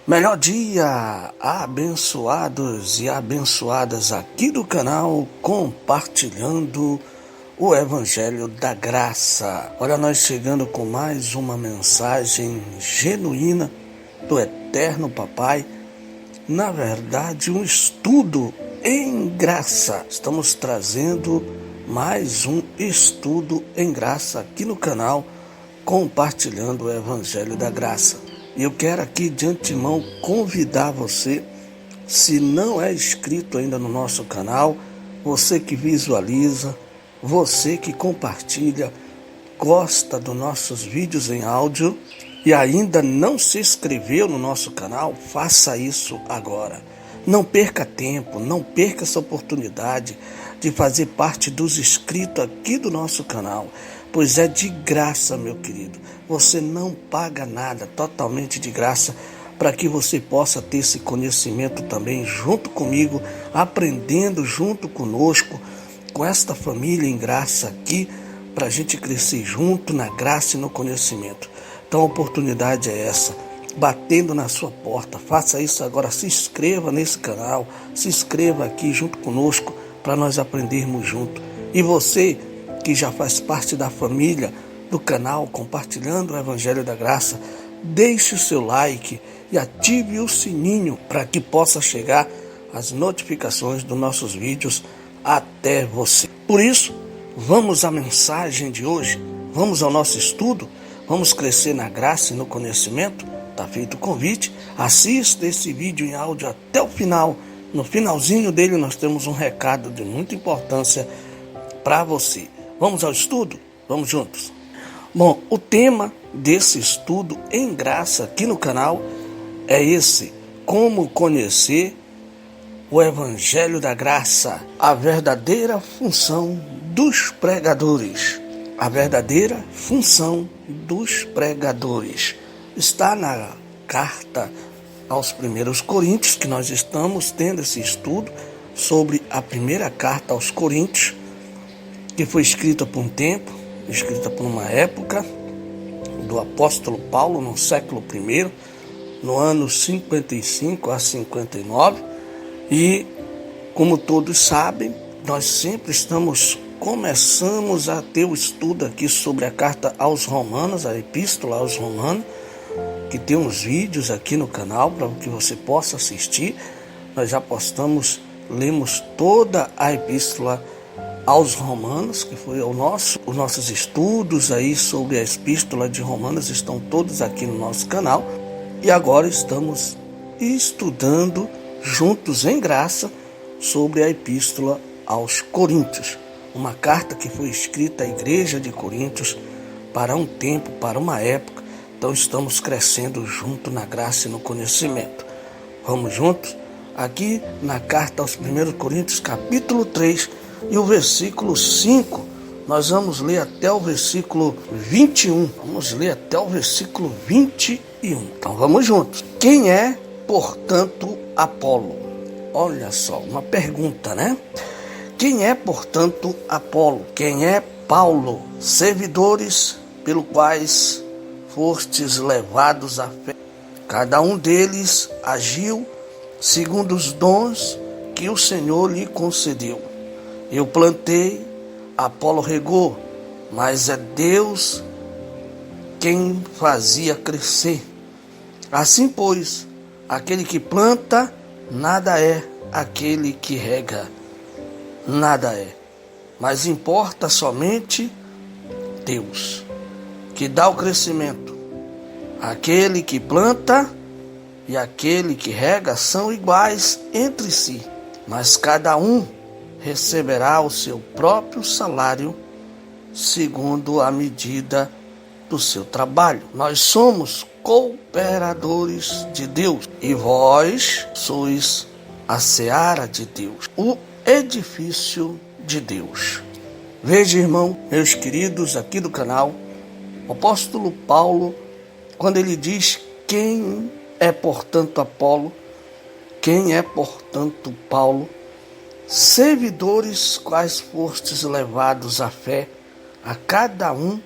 Melhor dia, abençoados e abençoadas aqui do canal, compartilhando o Evangelho da Graça. Olha, nós chegando com mais uma mensagem genuína do Eterno Papai. Na verdade, um estudo em graça. Estamos trazendo mais um estudo em graça aqui no canal, compartilhando o Evangelho da Graça. E eu quero aqui de antemão convidar você, se não é inscrito ainda no nosso canal, você que visualiza, você que compartilha, gosta dos nossos vídeos em áudio e ainda não se inscreveu no nosso canal, faça isso agora. Não perca tempo, não perca essa oportunidade de fazer parte dos inscritos aqui do nosso canal, pois é de graça, meu querido. Você não paga nada, totalmente de graça, para que você possa ter esse conhecimento também junto comigo, aprendendo junto conosco, com esta família em graça aqui, para a gente crescer junto na graça e no conhecimento. Então a oportunidade é essa, batendo na sua porta. Faça isso agora, se inscreva nesse canal, se inscreva aqui junto conosco, para nós aprendermos junto. E você que já faz parte da família do canal, compartilhando o Evangelho da Graça, deixe o seu like e ative o sininho para que possa chegar as notificações dos nossos vídeos até você. Por isso, vamos à mensagem de hoje, vamos ao nosso estudo, vamos crescer na graça e no conhecimento. Está feito o convite, assista esse vídeo em áudio até o final. No finalzinho dele nós temos um recado de muita importância para você. Vamos ao estudo? Vamos juntos. Bom, o tema desse estudo em graça aqui no canal é esse: como conhecer o Evangelho da Graça, a verdadeira função dos pregadores. A verdadeira função dos pregadores está na carta aos 1 Coríntios, que nós estamos tendo esse estudo sobre a primeira carta aos Coríntios, que foi escrita por um tempo, escrita por uma época do apóstolo Paulo no século I, no ano 55 a 59, e como todos sabem, nós sempre começamos a ter o estudo aqui sobre a carta aos Romanos, a epístola aos Romanos, que tem uns vídeos aqui no canal para que você possa assistir. Nós já lemos toda a epístola aos Romanos, que foi os nossos estudos aí sobre a epístola de Romanos estão todos aqui no nosso canal. E agora estamos estudando juntos em graça sobre a epístola aos Coríntios, uma carta que foi escrita à igreja de Coríntios para um tempo, para uma época. Então estamos crescendo junto na graça e no conhecimento. Vamos juntos? Aqui na carta aos 1 Coríntios, capítulo 3, e o versículo 5, nós vamos ler até o versículo 21. Vamos ler até o versículo 21. Então vamos juntos. Quem é, portanto, Apolo? Olha só, uma pergunta, né? Quem é, portanto, Apolo? Quem é Paulo? Servidores pelo quais fostes levados à fé. Cada um deles agiu segundo os dons que o Senhor lhe concedeu. Eu plantei, Apolo regou, mas é Deus quem fazia crescer. Assim, pois, aquele que planta nada é, aquele que rega nada é, mas importa somente Deus, que dá o crescimento. Aquele que planta e aquele que rega são iguais entre si, mas cada um receberá o seu próprio salário segundo a medida do seu trabalho. Nós somos cooperadores de Deus e vós sois a seara de Deus, o edifício de Deus. Veja, irmão, meus queridos aqui do canal, o apóstolo Paulo, quando ele diz quem é, portanto, Apolo, quem é, portanto, Paulo, servidores quais fostes levados à fé, a cada um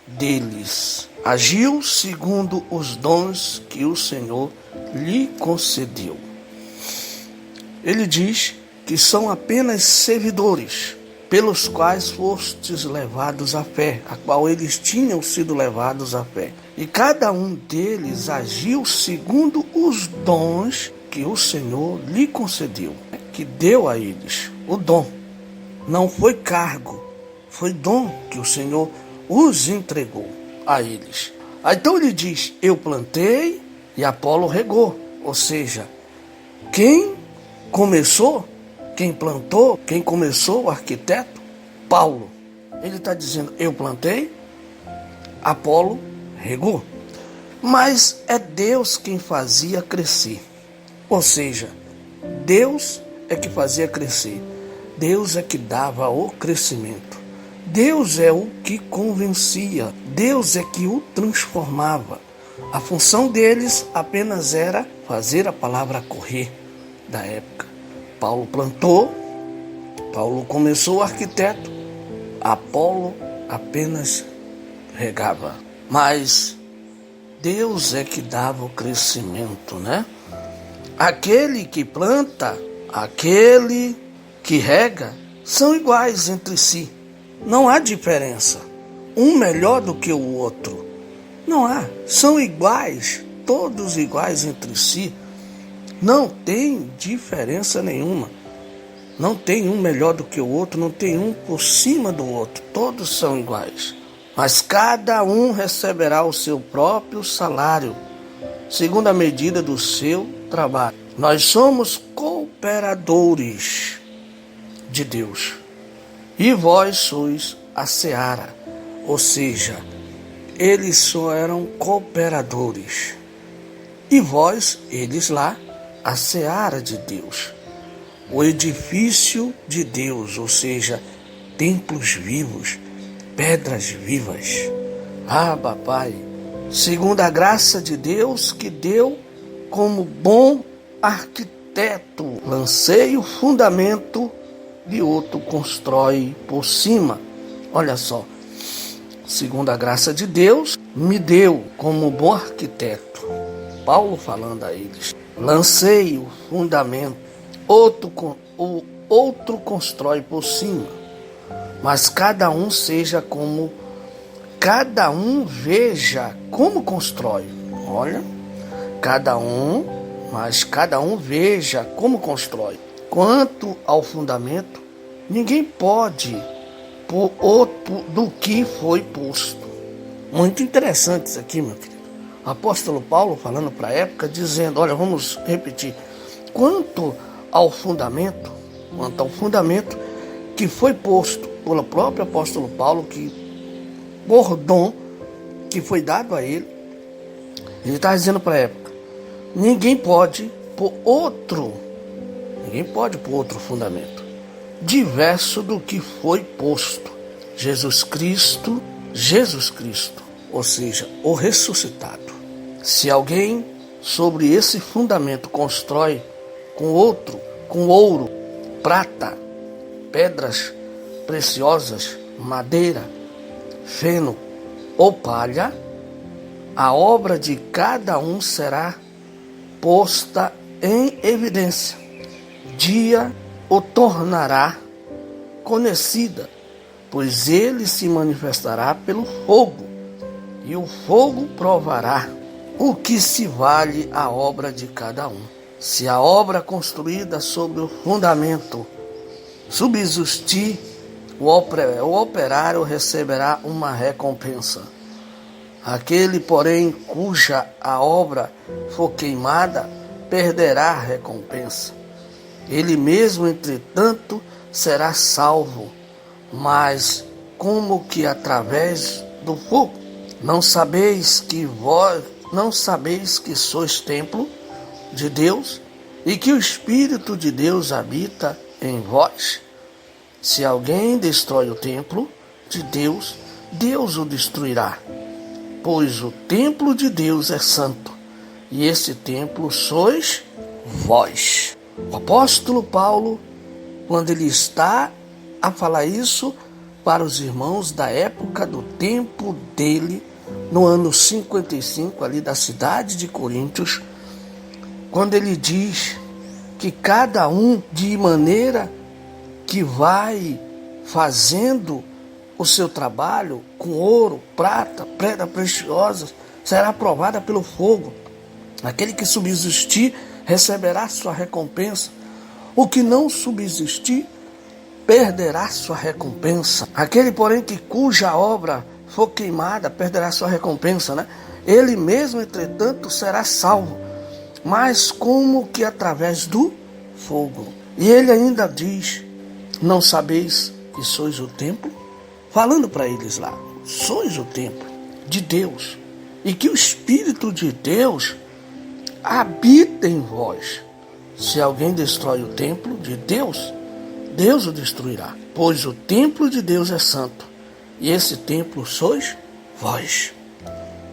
deles agiu segundo os dons que o Senhor lhe concedeu. Ele diz que são apenas servidores, pelos quais fostes levados à fé, a qual eles tinham sido levados à fé. E cada um deles agiu segundo os dons que o Senhor lhe concedeu, que deu a eles o dom. Não foi cargo, foi dom que o Senhor os entregou a eles. Então ele diz, eu plantei e Apolo regou. Ou seja, quem começou, quem plantou, quem começou, o arquiteto, Paulo. Ele está dizendo, eu plantei, Apolo regou. Mas é Deus quem fazia crescer. Ou seja, Deus é que fazia crescer. Deus é que dava o crescimento. Deus é o que convencia. Deus é que o transformava. A função deles apenas era fazer a palavra correr da época. Paulo plantou, Paulo começou o arquiteto, Apolo apenas regava. Mas Deus é que dava o crescimento, né? Aquele que planta, aquele que rega, são iguais entre si. Não há diferença. Um melhor do que o outro. Não há. São iguais, todos iguais entre si. Não tem diferença nenhuma. Não tem um melhor do que o outro, não tem um por cima do outro. Todos são iguais. Mas cada um receberá o seu próprio salário, segundo a medida do seu trabalho. Nós somos cooperadores de Deus. E vós sois a seara. Ou seja, eles só eram cooperadores. E vós, eles lá, a seara de Deus. O edifício de Deus, ou seja, templos vivos, pedras vivas. Ah, papai, segundo a graça de Deus que deu como bom arquiteto, lancei o fundamento e outro constrói por cima. Olha só, segundo a graça de Deus, me deu como bom arquiteto. Paulo falando a eles, lancei o fundamento, o outro constrói por cima. Mas cada um veja como constrói. Olha, cada um veja como constrói. Quanto ao fundamento, ninguém pode pôr outro do que foi posto. Muito interessante isso aqui, meu querido. O apóstolo Paulo falando para a época, dizendo, olha, vamos repetir. Quanto ao fundamento que foi posto pelo próprio apóstolo Paulo, que por dom que foi dado a ele, ele está dizendo para a época, ninguém pode pôr outro fundamento diverso do que foi posto. Jesus Cristo, ou seja, o ressuscitado. Se alguém sobre esse fundamento constrói com ouro, prata, pedras preciosas, madeira, feno ou palha, a obra de cada um será posta em evidência. Dia o tornará conhecida, pois ele se manifestará pelo fogo, e o fogo provará o que se vale a obra de cada um. Se a obra construída sobre o fundamento subsistir, o operário receberá uma recompensa. Aquele, porém, cuja a obra for queimada, perderá a recompensa. Ele mesmo, entretanto, será salvo, mas como que através do fogo. Não sabeis que sois templo de Deus e que o Espírito de Deus habita em vós? Se alguém destrói o templo de Deus, Deus o destruirá, pois o templo de Deus é santo, e esse templo sois vós. O apóstolo Paulo, quando ele está a falar isso para os irmãos da época do tempo dele, no ano 55, ali da cidade de Coríntios, quando ele diz que cada um, de maneira que vai fazendo o seu trabalho com ouro, prata, pedra preciosa, será provada pelo fogo. Aquele que subsistir receberá sua recompensa. O que não subsistir perderá sua recompensa. Aquele, porém, cuja obra for queimada, perderá sua recompensa, né? Ele mesmo, entretanto, será salvo, mas como que através do fogo. E ele ainda diz: não sabeis que sois o templo? Falando para eles lá, sois o templo de Deus, e que o Espírito de Deus habita em vós. Se alguém destrói o templo de Deus, Deus o destruirá, pois o templo de Deus é santo, e esse templo sois vós.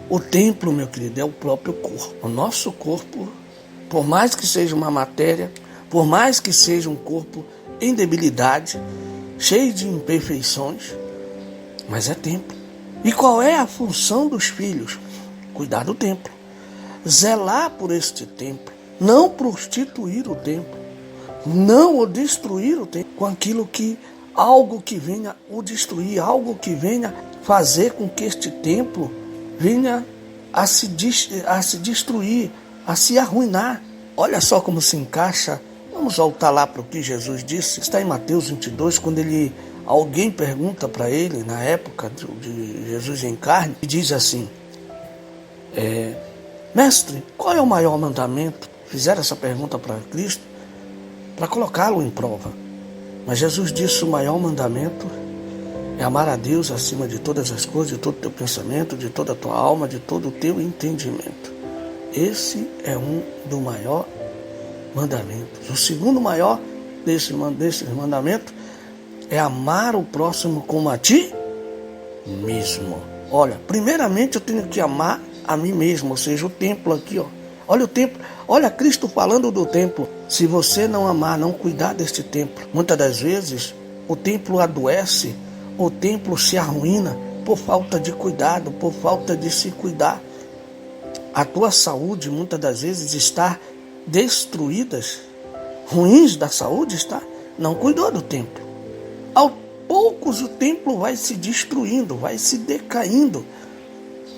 O templo, meu querido, é o próprio corpo. O nosso corpo, por mais que seja uma matéria, por mais que seja um corpo em debilidade, cheio de imperfeições, mas é templo. E qual é a função dos filhos? Cuidar do templo, zelar por este templo, não prostituir o templo, não o destruir o templo com aquilo que, algo que venha o destruir, algo que venha fazer com que este templo venha a se destruir, a se arruinar. Olha só como se encaixa. Vamos voltar lá para o que Jesus disse. Está em Mateus 22, quando alguém pergunta para ele, na época de Jesus em carne, e diz assim: mestre, qual é o maior mandamento? Fizeram essa pergunta para Cristo para colocá-lo em prova. Mas Jesus disse: o maior mandamento é amar a Deus acima de todas as coisas, de todo o teu pensamento, de toda a tua alma, de todo o teu entendimento. Esse é um dos maiores mandamentos. O segundo maior desses mandamentos é amar o próximo como a ti mesmo. Olha, primeiramente eu tenho que amar a mim mesmo, ou seja, o templo aqui, ó. Olha o templo, olha Cristo falando do templo. Se você não amar, não cuidar deste templo, muitas das vezes o templo adoece, o templo se arruína por falta de cuidado, por falta de se cuidar. A tua saúde muitas das vezes está destruída, ruins da saúde está, não cuidou do templo. Aos poucos o templo vai se destruindo, vai se decaindo.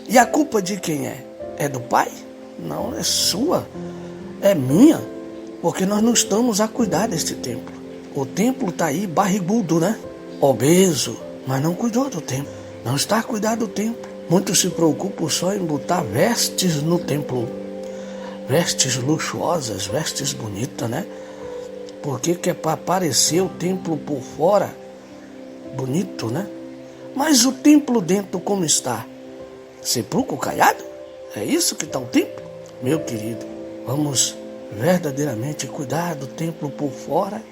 E a culpa de quem é? É do pai? Não, é sua, é minha, porque nós não estamos a cuidar deste templo. O templo está aí barrigudo, né? Obeso, mas não cuidou do templo, não está a cuidar do templo. Muitos se preocupam só em botar vestes no templo, vestes luxuosas, vestes bonitas, né? Porque que é para aparecer o templo por fora, bonito, né? Mas o templo dentro como está? Sepulcro caiado? É isso que está o templo? Meu querido, vamos verdadeiramente cuidar do templo por fora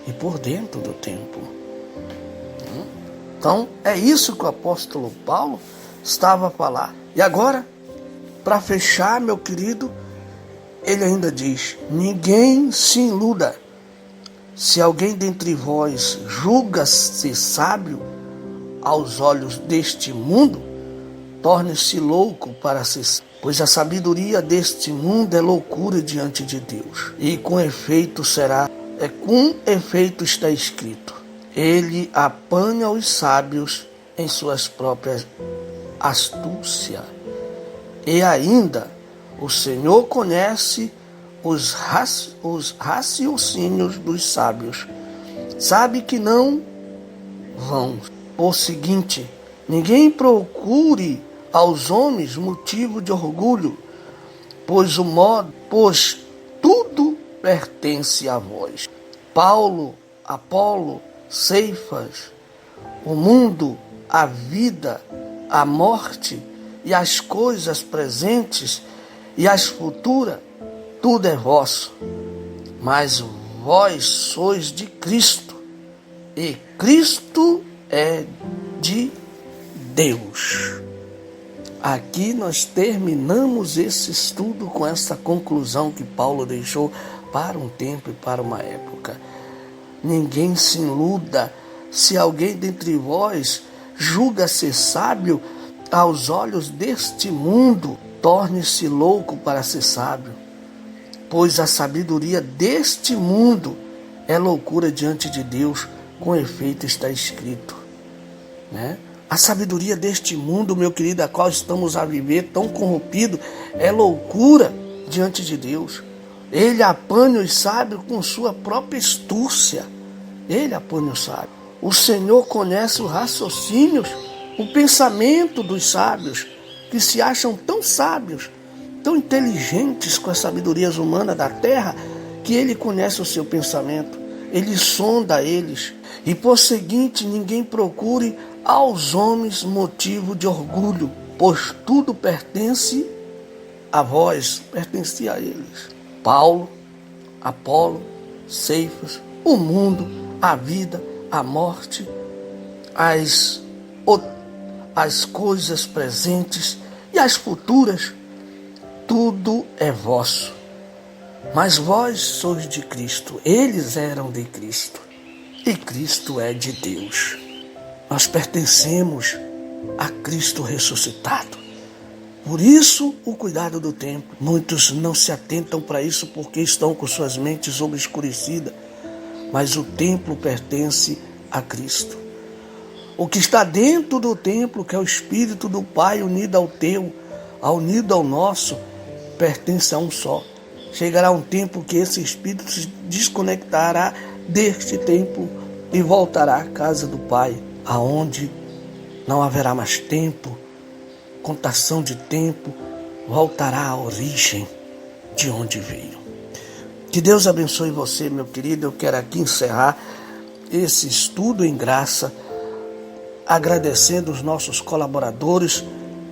e por dentro do templo. Então, é isso que o apóstolo Paulo estava a falar. E agora, para fechar, meu querido, ele ainda diz: ninguém se iluda. Se alguém dentre vós julga-se sábio aos olhos deste mundo, torne-se louco para ser, pois a sabedoria deste mundo é loucura diante de Deus. E com efeito está escrito: ele apanha os sábios em suas próprias astúcia. E ainda, o Senhor conhece os raciocínios dos sábios. Sabe que não vão. Por seguinte, ninguém procure aos homens motivo de orgulho, pois tudo pertence a vós. Paulo, Apolo, Cefas, o mundo, a vida, a morte e as coisas presentes e as futuras, tudo é vosso. Mas vós sois de Cristo, e Cristo é de Deus. Aqui nós terminamos esse estudo com essa conclusão que Paulo deixou para um tempo e para uma época. Ninguém se iluda. Se alguém dentre vós julga ser sábio aos olhos deste mundo, torne-se louco para ser sábio, pois a sabedoria deste mundo é loucura diante de Deus, com efeito está escrito, né? A sabedoria deste mundo, meu querido, a qual estamos a viver tão corrompido, é loucura diante de Deus. Ele apanha os sábios com sua própria astúcia. Ele apanha os sábios. O Senhor conhece os raciocínios, o pensamento dos sábios, que se acham tão sábios, tão inteligentes com as sabedorias humanas da terra, que Ele conhece o seu pensamento. Ele sonda eles. E por seguinte, ninguém procure aos homens motivo de orgulho, pois tudo pertence a vós, pertence a eles. Paulo, Apolo, Cefas, o mundo, a vida, a morte, as coisas presentes e as futuras, tudo é vosso. Mas vós sois de Cristo, eles eram de Cristo, e Cristo é de Deus. Nós pertencemos a Cristo ressuscitado. Por isso, o cuidado do templo. Muitos não se atentam para isso porque estão com suas mentes obscurecidas, mas o templo pertence a Cristo. O que está dentro do templo, que é o Espírito do Pai unido ao teu, unido ao nosso, pertence a um só. Chegará um tempo que esse Espírito se desconectará deste templo e voltará à casa do Pai, aonde não haverá mais tempo, contação de tempo, voltará à origem de onde veio. Que Deus abençoe você, meu querido. Eu quero aqui encerrar esse estudo em graça, agradecendo os nossos colaboradores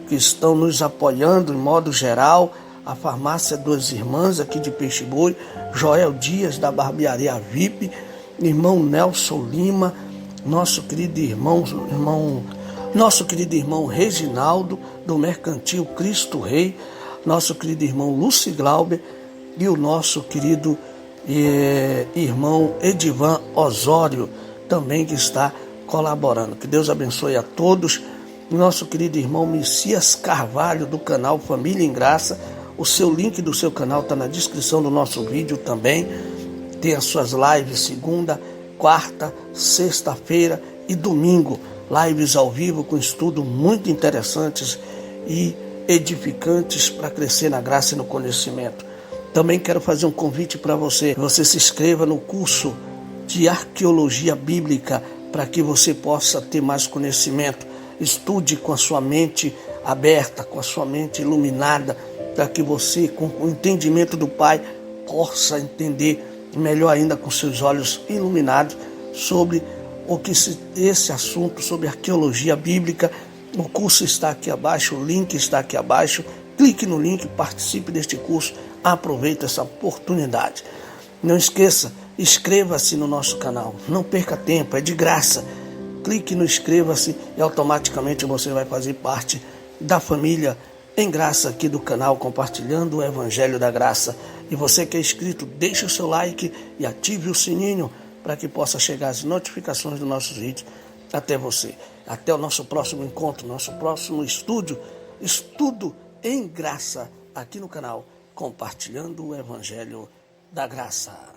que estão nos apoiando em modo geral, a Farmácia Duas Irmãs aqui de Peixe Boi, Joel Dias da Barbearia VIP, irmão Nelson Lima, nosso querido irmão Reginaldo do Mercantil Cristo Rei, nosso querido irmão Lúcio Glauber e o nosso querido irmão Edivan Osório também, que está colaborando. Que Deus abençoe a todos. Nosso querido irmão Messias Carvalho do canal Família em Graça, o seu link do seu canal está na descrição do nosso vídeo também. Tem as suas lives segunda, quarta, sexta-feira e domingo. Lives ao vivo com estudos muito interessantes e edificantes para crescer na graça e no conhecimento. Também quero fazer um convite para você. Você se inscreva no curso de Arqueologia Bíblica para que você possa ter mais conhecimento. Estude com a sua mente aberta, com a sua mente iluminada, para que você, com o entendimento do Pai, possa entender melhor ainda com seus olhos iluminados sobre esse assunto, sobre arqueologia bíblica. O curso está aqui abaixo, o link está aqui abaixo. Clique no link, participe deste curso, aproveite essa oportunidade. Não esqueça, inscreva-se no nosso canal, não perca tempo, é de graça. Clique no inscreva-se e automaticamente você vai fazer parte da família em graça aqui do canal, compartilhando o Evangelho da Graça. E você que é inscrito, deixe o seu like e ative o sininho para que possa chegar as notificações dos nossos vídeos até você. Até o nosso próximo encontro, nosso próximo estudo em graça aqui no canal, compartilhando o Evangelho da Graça.